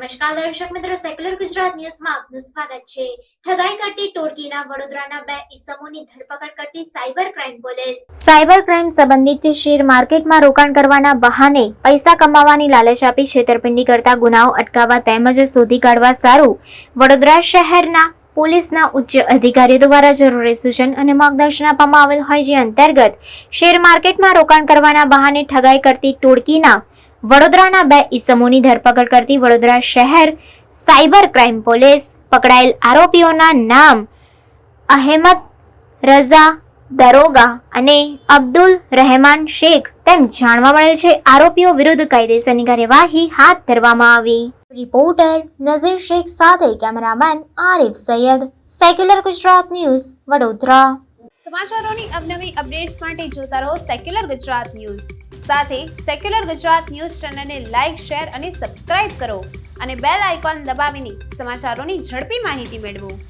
નમસ્કાર દર્શક મિત્રો, સેક્યુલર ગુજરાત ન્યૂઝમાં આપનું સ્વાગત છે। ઠગાઈ કરતી ટોળકીના વડોદરાના 2 ઈસમોની ધરપકડ કરતી cyber crime police. Cyber crime સંબંધિત શેર માર્કેટમાં રોકાણ કરવાના બહાને પૈસા કમાવાની લાલચ આપી છેતરપિંડી કરતા ગુનાઓ અટકાવવા તેમજ શોધી કાઢવા સારું વડોદરા શહેરના પોલીસના ઉચ્ચ અધિકારીઓ દ્વારા જરૂરી સૂચન અને માર્ગદર્શન આપવામાં આવેલ હોય, જે અંતર્ગત શેર માર્કેટમાં રોકાણ કરવાના બહાને ઠગાઈ કરતી ટોળકીના વડોદરાના 2 ઈસમોની ધરપકડ કરતી વડોદરા શહેર સાયબર ક્રાઇમ પોલીસ। પકડાયેલ આરોપીઓના નામ અહેમદ રઝા દરોગા અને અબ્દુલ રહેમાન શેખ તેમ જાણવા મળેલ છે। આરોપીઓ વિરુદ્ધ કાયદેસરની કાર્યવાહી હાથ ધરવામાં આવી। રિપોર્ટર નઝીર શેખ સાથે cameraman Arif Sayyed, secular Gujarat news, Vadodara. સમાચારોની અવનવી અપડેટ્સ માટે જોતા રહો સેક્યુલર ગુજરાત ન્યૂઝ। સાથે સેક્યુલર ગુજરાત ન્યૂઝ ચેનલને લાઇક, શેર અને સબસ્ક્રાઇબ કરો અને બેલ આઇકોન દબાવીને સમાચારોની ઝડપી માહિતી મેળવો।